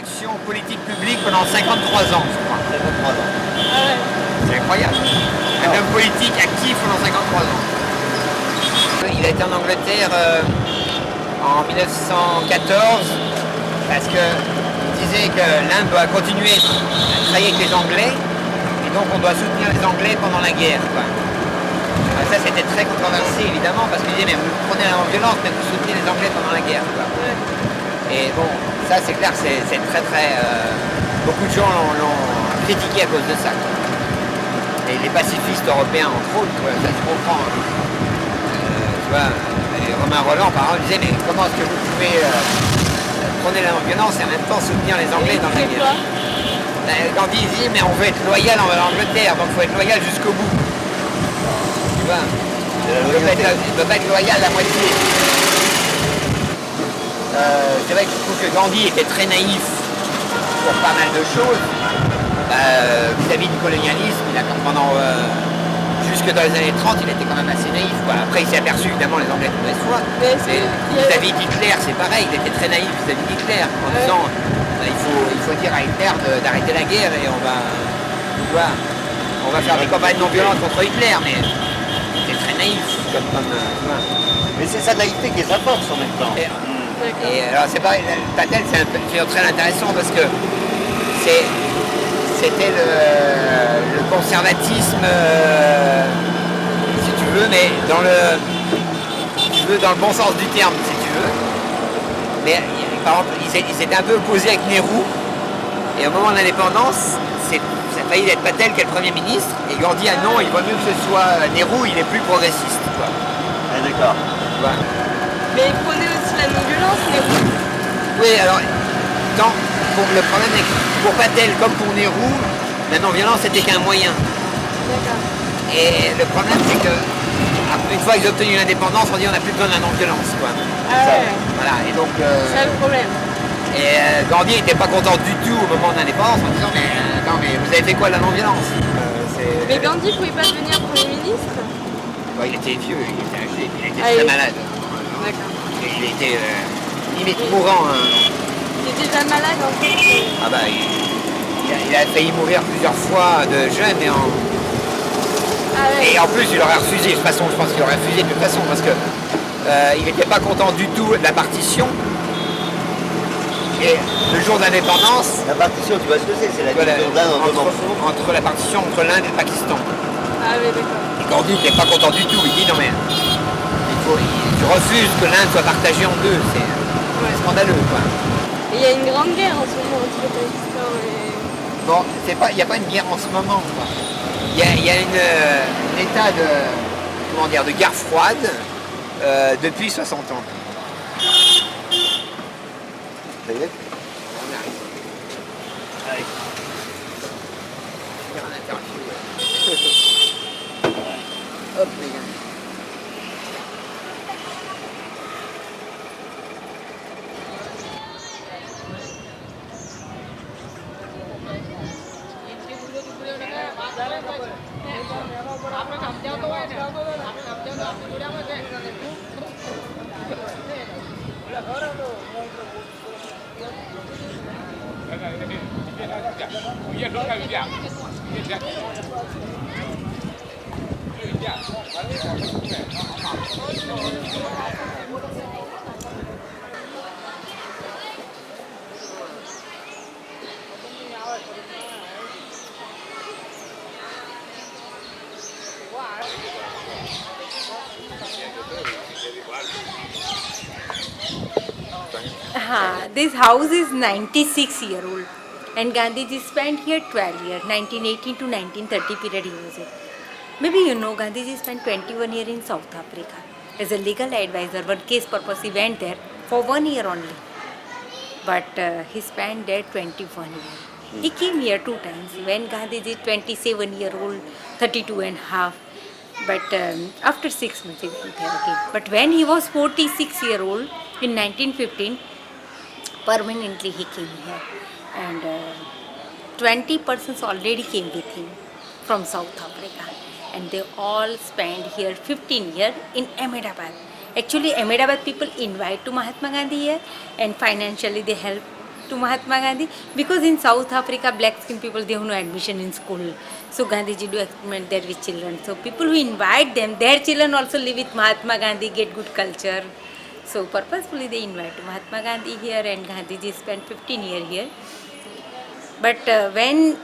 action politique publique pendant 53 ans, je crois. 53 ans. Ah ouais. C'est incroyable. Un homme politique actif pendant 53 ans. Il a été en Angleterre en 1914 parce qu'il disait que l'Inde doit continuer à travailler avec les Anglais et donc on doit soutenir les Anglais pendant la guerre, quoi. Ça c'était très controversé évidemment parce qu'il disait mais vous prenez la violence mais vous soutenez les Anglais pendant la guerre, quoi. Ouais. Et bon, ça c'est clair, c'est très très... beaucoup de gens l'ont critiqué à cause de ça, quoi. Et les pacifistes européens entre autres, quoi, ça se comprend. Tu vois, et Romain Rolland par exemple disait mais comment est-ce que vous pouvez prôner la non-violence et en même temps soutenir les Anglais dans la C'est guerre. Gandhi dit mais on veut être loyal envers l'Angleterre, donc il faut être loyal jusqu'au bout. Tu vois, on ne peut pas être loyal à moitié. C'est vrai que je trouve que Gandhi était très naïf pour pas mal de choses. Vis-à-vis du colonialisme, il a pendant jusque dans les années 30, il était quand même assez naïf, quoi. Après, il s'est aperçu évidemment les Anglais de mauvaise foi. Vis-à-vis d'Hitler, c'est pareil, il était très naïf vis-à-vis d'Hitler, en disant il faut dire à Hitler d'arrêter la guerre et on va faire des campagnes non violentes contre Hitler, mais c'est très naïf comme Mais c'est sa naïveté qui est sa force en même temps. Et alors c'est pareil, Patel c'est un film très intéressant parce que c'était le conservatisme, si tu veux, mais dans le bon sens du terme, si tu veux. Mais par exemple, il s'était un peu opposé avec Nehru, et au moment de l'indépendance, ça a failli être Patel qui est le Premier ministre, et Gandhi a non, il vaut mieux que ce soit Nehru, il est plus progressiste, quoi. Ah, d'accord. Voilà. Mais il prenait aussi la non-violence, mais Oui, alors, le problème est que pour Patel comme pour Nehru, la non-violence n'était qu'un moyen. d'accord. Et le problème c'est que, une fois qu'ils ont obtenu l'indépendance, on dit on n'a plus besoin de la non-violence, quoi. Ah ouais, Voilà, et donc... c'est ça le problème. Gandhi n'était pas content du tout au moment de l'indépendance en disant mais attends, mais vous avez fait quoi de la non-violence Mais Gandhi pouvait pas devenir Premier ministre? Ouais, il était vieux, il était âgé, il était Ah, très il- malade. D'accord. Et il était limite mourant. Hein. Il était déjà malade en fait. Ah bah, il a failli mourir plusieurs fois de jeune Ah ouais. et en plus il aurait refusé. De toute façon, je pense qu'il aurait refusé de toute façon parce que il n'était pas content du tout de la partition. Et le jour d'indépendance, La partition, tu vois ce que c'est? C'est la division d'Inde en deux morceaux. entre la partition entre l'Inde et le Pakistan. Ah ouais, d'accord. Et Gandhi n'était pas content du tout. Il dit non mais je refuse que l'Inde soit partagée en deux. C'est scandaleux, quoi. Et il y a une grande guerre en ce moment entre le Pakistan et... Bon, il n'y a pas une guerre en ce moment, quoi. Il y a un état de guerre froide depuis 60 ans. Ça y est. On arrive. Allez. Je vais faire un interview. Hop, les gars. This house is 96-year-old and Gandhiji spent here 12 years, 1918 to 1930 period he was here. Maybe you know Gandhiji spent 21 years in South Africa as a legal advisor. One case purpose he went there for 1 year only. But he spent there 21 years. He came here 2 times. When Gandhiji 27-year-old, 32 and half. But after 6 months he went there again. But when he was 46-year-old in 1915, permanently he came here. And 20 persons already came with him from South Africa. And they all spent here 15 years in Ahmedabad. Actually, Ahmedabad people invite to Mahatma Gandhi here and financially they help to Mahatma Gandhi? Because in South Africa, black skin people, they have no admission in school. So Gandhiji do experiment there with children. So people who invite them, their children also live with Mahatma Gandhi, get good culture. So purposefully they invite Mahatma Gandhi here, and Gandhiji spent 15 years here. But when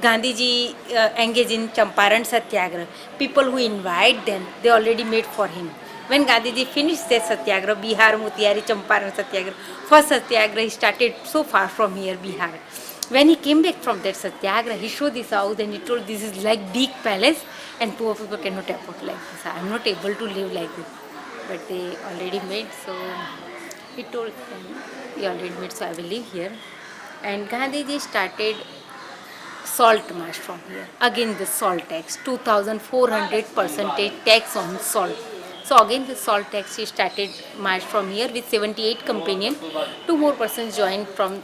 Gandhiji engaged in Champaran Satyagraha, people who invite them, they already made for him. When Gandhiji finished that Satyagraha, Bihar, Motiari, Champaran Satyagraha, first Satyagraha he started so far from here, Bihar. When he came back from that Satyagraha, he showed this house and he told this is like big palace and poor people cannot afford like this. I am not able to live like this. But they already made, so he told them, he already made, so I will live here. And Gandhiji started salt march from here. Again the salt tax, 2,400% tax on salt. So again the salt tax he started march from here with 78 companions. 2 more persons joined from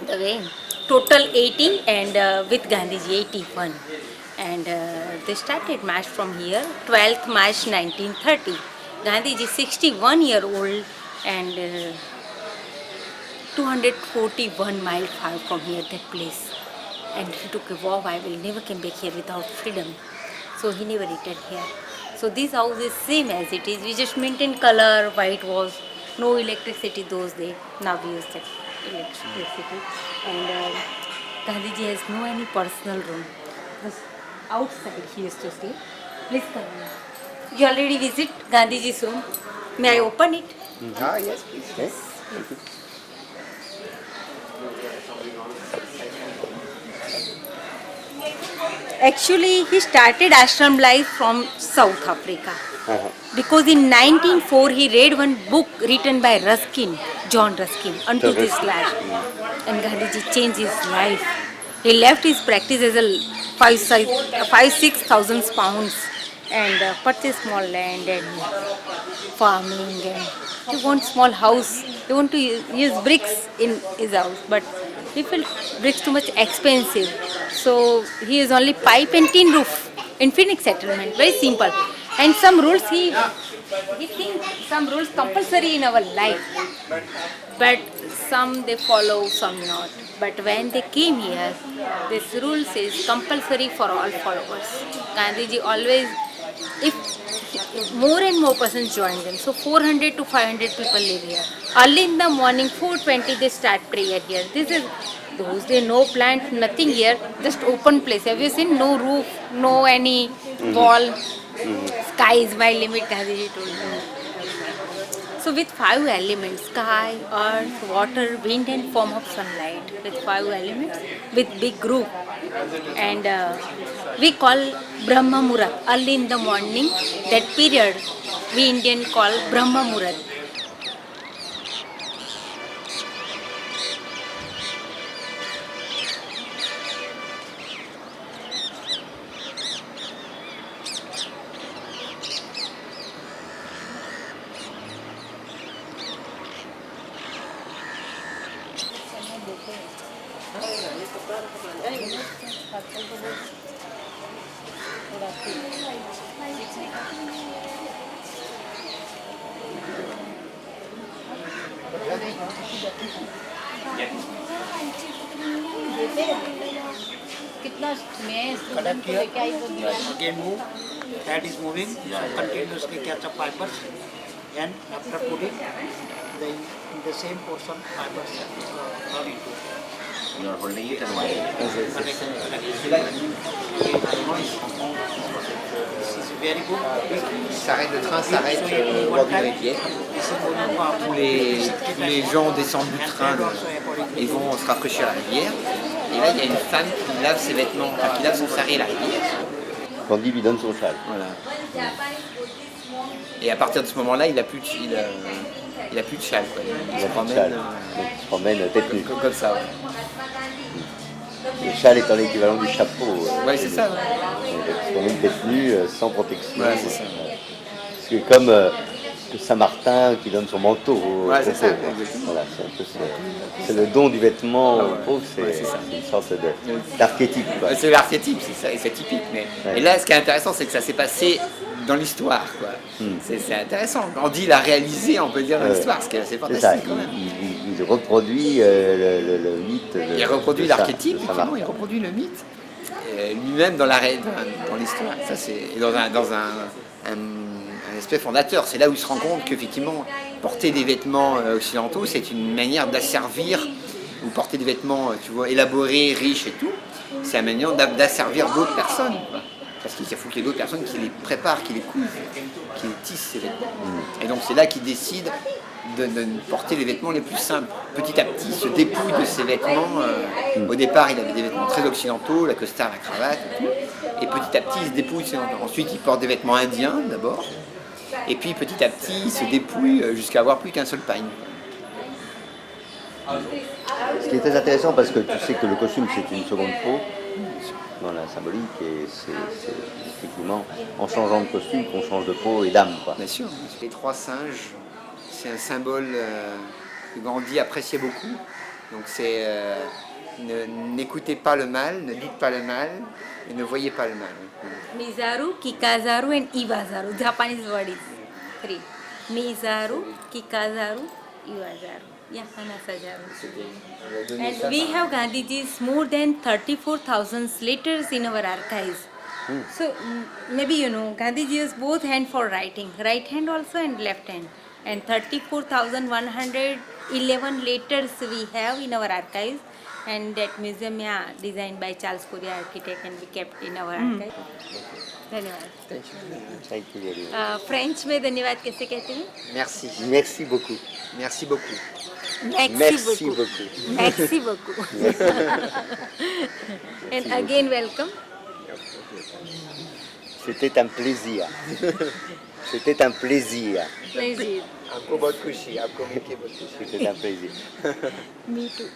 the way. Total 80 and with Gandhiji 81. And they started march from here, 12th March 1930. Gandhiji 61-year-old and 241 miles far from here, that place. And he took a vow, I will never come back here without freedom. So he never returned here. So this house is same as it is. We just maintain color, white walls, no electricity those days. Now we use that electricity. And Gandhiji has no any personal room. Just outside he used to stay. Please come in. You already visit Gandhiji's room. May I open it? Yes, please. Yes. Actually, he started ashram life from South Africa. Because in 1904 he read one book written by Ruskin, John Ruskin, Unto This Land. And Gandhiji changed his life. He left his practice as a 5,000-6,000 pounds and purchased small land and farming, and he wants small house. He want to use bricks in his house, but he felt bricks too much expensive. So he is only pipe and tin roof in Phoenix settlement, very simple. And some rules he thinks some rules compulsory in our life, but some they follow, some not. But when they came here, this rule says compulsory for all followers. Gandhiji always, if more and more persons join them, so 400 to 500 people live here. Early in the morning, 4:20 they start prayer here. This is those days, no plant, nothing here, just open place. Have you seen? No roof, no any wall. Sky is my limit, Gandhiji told me. So with 5 elements, sky, earth, water, wind and form of sunlight, with 5 elements, with big group. And we call Brahma Muhurat, early in the morning, that period we Indian call Brahma Muhurat. Collect here, again move, head is moving, so continuously catch up fibers, and after putting, then in the same portion fibers are into. You are holding it and why? This is very good. S'arrête le train, s'arrête au bord d'une rivière. Tous les gens descendent du train et vont se rafraîchir à la rivière. Et là, il y a une femme qui lave ses vêtements, enfin, qui lave son sarré à la rivière. Gandhi lui donne son châle. Voilà. Et à partir de ce moment-là, il a plus de châle, quoi. Il se promène, Donc, il se promène tête nue. comme ça. Ouais. Le châle étant l'équivalent du chapeau. Ouais, c'est ça. Ouais. Il se promène tête nue, sans protection. Ouais, c'est ça. Parce que comme Saint-Martin qui donne son manteau au Ouais, c'est ça, pauvres. exactement. Voilà, c'est le don du vêtement Ah au ouais. pauvre, Ouais, c'est ça. une sorte d'archétype. quoi. C'est l'archétype, c'est ça, et c'est typique. Mais... Ouais. Et là, ce qui est intéressant, c'est que ça s'est passé dans l'histoire, quoi. C'est intéressant. Gandhi l'a réalisé, on peut dire, dans l'histoire, ce qui est assez C'est ça, fantastique quand même. il il reproduit le mythe. Il reproduit de l'archétype, de effectivement, il Saint-Martin. reproduit le mythe lui-même dans l'histoire. Ça, et dans un aspect fondateur. C'est là où il se rend compte qu'effectivement, porter des vêtements occidentaux, c'est une manière d'asservir, ou porter des vêtements, tu vois, élaborés, riches et tout, c'est une manière d'asservir d'autres personnes, quoi. Parce qu'il faut qu'il y ait d'autres personnes qui les préparent, qui les cousent, qui les tissent ces vêtements. Et donc c'est là qu'il décide de porter les vêtements les plus simples. Petit à petit, il se dépouille de ses vêtements. Au départ, il avait des vêtements très occidentaux, la costard, la cravate et tout. Et petit à petit, il se dépouille. Ensuite, il porte des vêtements indiens d'abord. Et puis petit à petit, il se dépouille jusqu'à avoir plus qu'un seul pagne. Ce qui est très intéressant parce que tu sais que le costume c'est une seconde peau dans la symbolique et c'est effectivement en changeant de costume qu'on change de peau et d'âme, quoi. Bien sûr. Les trois singes, c'est un symbole que Gandhi appréciait beaucoup. Donc c'est n'écoutez pas le mal, ne dites pas le mal et ne voyez pas le mal. Mizaru, Kikazaru and Iwazaru. Japanese word is three. Mizaru, Kikazaru, Iwazaru. Yeah, Hanasajaru. And we have Gandhiji's more than 34,000 letters in our archives. So maybe you know, Gandhiji used both hand for writing, right hand also and left hand. And 34,111 letters we have in our archives. And that museum, yeah, designed by Charles Correa architect and we kept in our archive. धन्यवाद. Thank you very much. French में धन्यवाद कैसे कहते हैं? Merci. Merci beaucoup. Merci beaucoup. Merci beaucoup. Merci beaucoup. And again welcome. C'était un plaisir. C'était un plaisir. Pleasure. आपको बहुत खुशी, आपको मिलके बहुत खुशी. C'était un plaisir. Me too.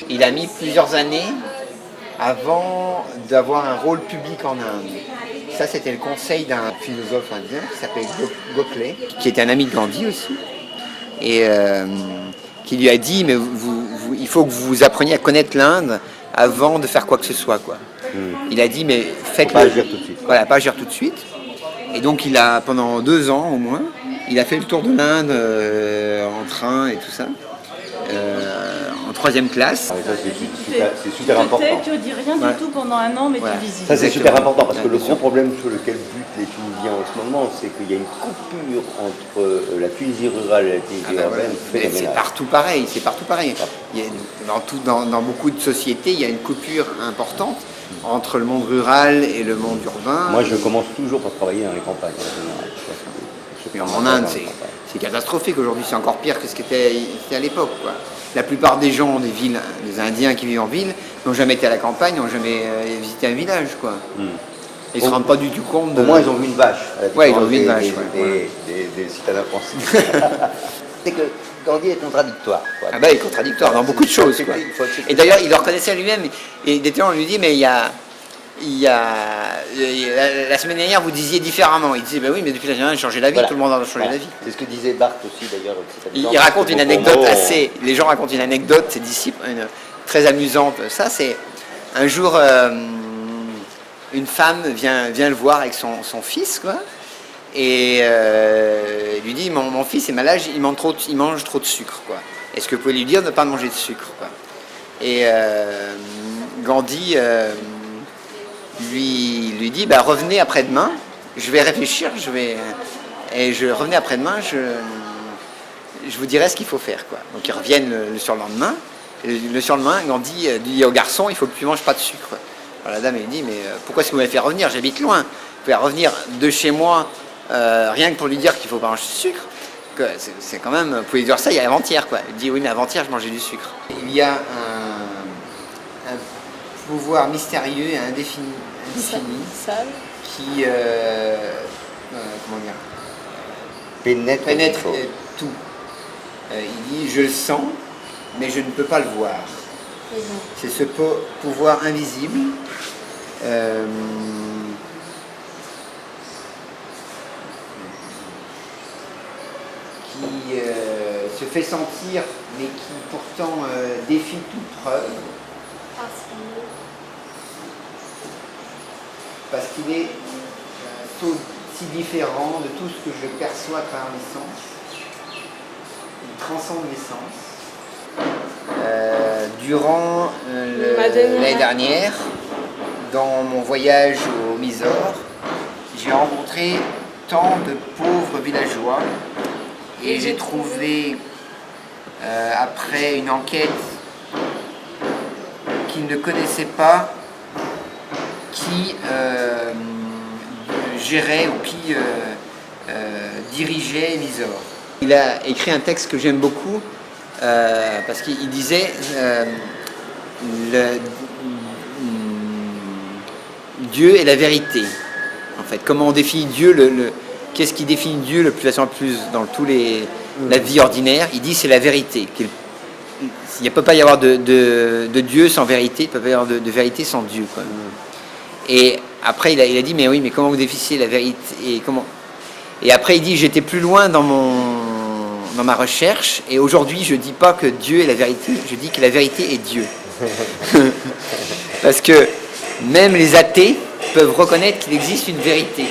Il a mis plusieurs années avant d'avoir un rôle public en Inde. Ça, c'était le conseil d'un philosophe indien qui s'appelle Gokhale, qui était un ami de Gandhi aussi, et qui lui a dit mais il faut que vous appreniez à connaître l'Inde avant de faire quoi que ce soit, quoi. Il a dit mais faites Pas agir tout de suite. Voilà, pas agir tout de suite. Et donc il a pendant 2 ans au moins, il a fait le tour de l'Inde en train et tout ça. En 3e classe. Ah, ça, c'est super important. Tu ne dis rien du tout pendant un an, mais Voilà. tu visites. Ça c'est super important parce que le Bien gros sûr. problème sur lequel butent les Tunisiens en ce moment, c'est qu'il y a une coupure entre la Tunisie rurale et la Tunisie urbaine Mais c'est phénoménale. partout pareil, c'est partout pareil. Il y a, dans beaucoup de sociétés, il y a une coupure importante entre le monde rural et le monde urbain. Moi je commence toujours par travailler dans les campagnes. En général. Mais en Inde, c'est catastrophique aujourd'hui, c'est encore pire que ce qui était à l'époque, quoi. La plupart des gens des villes, des Indiens qui vivent en ville, n'ont jamais été à la campagne, n'ont jamais visité un village, quoi. Ils ne se rendent pas du tout compte de... Au moins ils ont vu une vache. à la Ouais, ils ont vu une différence vache, ouais, des citadins français. C'est que Gandhi est contradictoire, quoi. Ah bah, il est contradictoire dans beaucoup de choses, quoi. Il faut accepter. Et d'ailleurs, il le reconnaissait lui-même. Et d'été, on lui dit, mais la semaine dernière, vous disiez différemment. Il disait, bah oui, mais depuis la semaine dernière, j'ai changé la vie, Voilà. tout le monde a changé Voilà. la vie. C'est ce que disait Barthes aussi d'ailleurs. Il raconte une anecdote assez... Les gens racontent une anecdote, ses disciples, très amusante. Ça, c'est... Un jour, une femme vient le voir avec son fils, quoi. Et il lui dit, mon fils est malade, il mange trop de sucre, quoi. Est-ce que vous pouvez lui dire de ne pas manger de sucre, quoi. Et Gandhi lui dit, bah, revenez après-demain, je vais réfléchir, revenez après-demain, je vous dirai ce qu'il faut faire, quoi. Donc ils reviennent le surlendemain. Et le surlendemain, Gandhi dit au garçon, il faut que tu ne manges pas de sucre. Alors la dame elle dit, mais pourquoi est-ce que vous m'avez fait revenir? J'habite loin. Vous pouvez revenir de chez moi, rien que pour lui dire qu'il ne faut pas manger de sucre. Que c'est quand même, vous pouvez dire ça il y a avant-hier, quoi. Il dit, oui, mais avant-hier, je mangeais du sucre. Il y a un pouvoir mystérieux et indéfini Sale. qui comment dire, pénètre pénètre quelque chose. tout. Il dit, je le sens, mais je ne peux pas le voir. C'est ce pouvoir invisible qui se fait sentir, mais qui pourtant défie toute preuve, parce qu'il est si différent de tout ce que je perçois à travers mes sens. Il transcende mes sens. Durant l'année dernière, dans mon voyage au Mysore, j'ai rencontré tant de pauvres villageois et j'ai trouvé, après une enquête qu'ils ne connaissaient pas, qui gérait ou qui dirigeait Mysore. Il a écrit un texte que j'aime beaucoup parce qu'il disait Dieu est la vérité. En fait, comment on définit Dieu, qu'est-ce qui définit Dieu le plus dans la vie ordinaire? Il dit c'est la vérité. Il ne peut pas y avoir de Dieu sans vérité, il ne peut pas y avoir de vérité sans Dieu. Quoi. Et après, il a dit, mais oui, mais comment vous définissez la vérité et après, il dit, j'étais plus loin dans ma recherche, et aujourd'hui, je ne dis pas que Dieu est la vérité, je dis que la vérité est Dieu. Parce que même les athées peuvent reconnaître qu'il existe une vérité.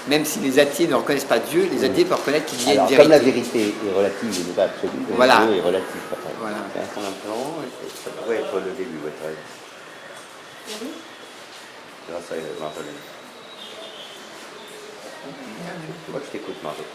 Même si les athées ne reconnaissent pas Dieu, les athées peuvent reconnaître qu'il y a une vérité. Comme la vérité est relative et n'est pas absolue, voilà. Dieu est relatif. Voilà. C'est un plan, ça pourrait être le début. Ouais, grâce à Marjolaine. Moi, je t'écoute, Marjolaine.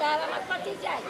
તારામાં પતી જાય